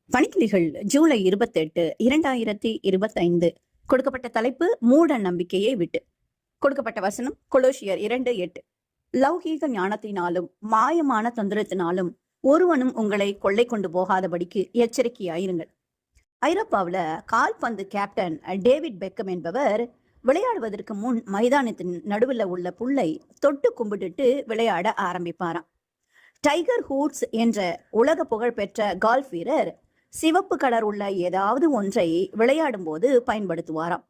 பணிக்கிளிகள் ஜூலை 28, 2025. கொடுக்கப்பட்ட தலைப்பு மூட நம்பிக்கையை விட்டு. கொடுக்கப்பட்ட வசனம் கொலோசியர் 2:8. லௌகீக ஞானத்தினாலும் மாயமான தந்திரத்தினாலும் ஒருவனும் உங்களை கொள்ளை கொண்டு போகாதபடிக்கு எச்சரிக்கையாயிருங்கள். ஐரோப்பாவில கால்பந்து கேப்டன் டேவிட் பெக்கம் என்பவர் விளையாடுவதற்கு முன் மைதானத்தின் நடுவில் உள்ள புல்லை தொட்டு கும்பிட்டுட்டு விளையாட ஆரம்பிப்பாராம். டைகர் ஹூட்ஸ் என்ற உலக புகழ்பெற்ற கால்ஃப் வீரர் சிவப்பு கலர் உள்ள ஏதாவது ஒன்றை விளையாடும் போது பயன்படுத்துவாராம்.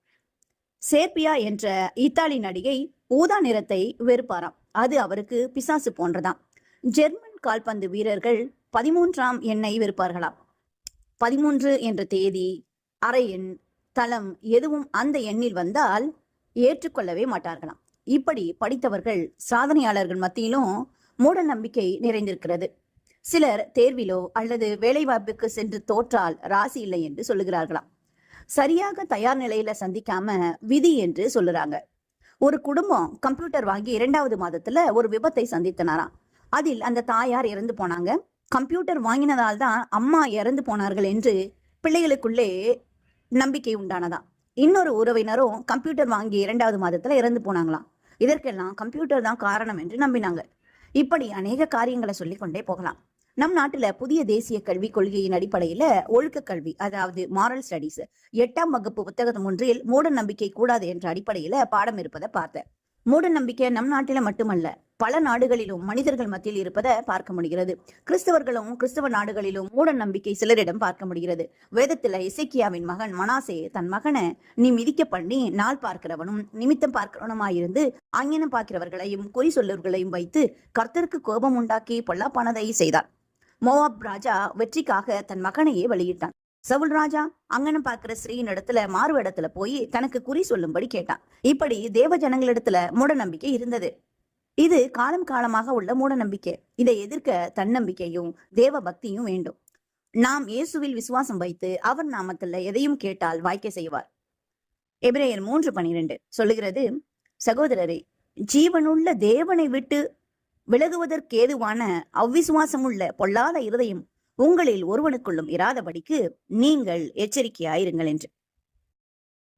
சேர்பியா என்ற இத்தாலி நடிகை ஊதா நிறத்தை வெறுப்பாராம். அது அவருக்கு பிசாசு போன்றதாம். ஜெர்மன் கால்பந்து வீரர்கள் 13ஆம் எண்ணை வெறுப்பார்களாம். 13 என்ற தேதி, அரை எண், தளம் எதுவும் அந்த எண்ணில் வந்தால் ஏற்றுக்கொள்ளவே மாட்டார்களாம். இப்படி படித்தவர்கள் சாதனையாளர்கள் மத்தியிலும் மூட நம்பிக்கை நிறைந்திருக்கிறது. சிலர் தேர்விலோ அல்லது வேலைவாய்ப்புக்கு சென்று தோற்றால் ராசி இல்லை என்று சொல்லுகிறார்களாம். சரியாக தயார் நிலையில சந்திக்காம விதி என்று சொல்லுறாங்க. ஒரு குடும்பம் கம்ப்யூட்டர் வாங்கி 2வது மாதத்துல ஒரு விபத்தை சந்தித்தனாராம். அதில் அந்த தாயார் இறந்து போனாங்க. கம்ப்யூட்டர் வாங்கினதால் தான் அம்மா இறந்து போனார்கள் என்று பிள்ளைகளுக்குள்ளே நம்பிக்கை உண்டானதாம். இன்னொரு உறவினரும் கம்ப்யூட்டர் வாங்கி 2வது மாதத்துல இறந்து போனாங்களாம். இதற்கெல்லாம் கம்ப்யூட்டர் தான் காரணம் என்று நம்பினாங்க. இப்படி அநேக காரியங்களை சொல்லிக்கொண்டே போகலாம். நம் நாட்டுல புதிய தேசிய கல்விக் கொள்கையின் அடிப்படையில ஒழுக்க கல்வி, அதாவது மாரல் ஸ்டடீஸ் 8ஆம் வகுப்பு புத்தகம் ஒன்றில் மூட நம்பிக்கை கூடாது என்ற அடிப்படையில பாடம் இருப்பதை பார்த்தேன். மூட நம்பிக்கை நம் நாட்டில மட்டுமல்ல, பல நாடுகளிலும் மனிதர்கள் மத்தியில் இருப்பதை பார்க்க முடிகிறது. கிறிஸ்தவர்களும் கிறிஸ்தவ நாடுகளிலும் மூட நம்பிக்கை சிலரிடம் பார்க்க முடிகிறது. வேதத்துல இசைக்கியாவின் மகன் மனாசே தன் மகனை நீ மிதிக்க பண்ணி நாள் பார்க்கிறவனும் நிமித்தம் பார்க்கிறவனுமாயிருந்து அங்ஙனம் பார்க்கிறவர்களையும் குறி சொல்லவர்களையும் வைத்து கர்த்தருக்கு கோபம் உண்டாக்கி பொல்லாப்பானதை செய்தார். மோவாப் ராஜா வெற்றிக்காக தன் மகனையே வெளியிட்டான். சவுல் ராஜா அங்கனம் பார்க்கிற ஸ்ரீயின் இடத்துல மாறு இடத்துல போய் தனக்கு குறி சொல்லும்படி கேட்டான். இப்படி தேவ ஜனங்களிடத்துல மூட நம்பிக்கை இருந்தது. இது காலம் காலமாக உள்ள மூட நம்பிக்கை. இதை எதிர்க்க தன்னம்பிக்கையும் தேவ பக்தியும் வேண்டும். நாம் இயேசுவில் விசுவாசம் வைத்து அவர் நாமத்துல எதையும் கேட்டால் வாய்க்க செய்வார். எபிரேயர் 3:12 சொல்லுகிறது, சகோதரரே, ஜீவனுள்ள தேவனை விட்டு விலகுவதற்கேதுவான அவ்விசுவாசமுள்ள பொல்லாத இருதயம் உங்களில் ஒருவனுக்குள்ளும் இராதபடிக்கு நீங்கள் எச்சரிக்கையாயிருங்கள் என்று.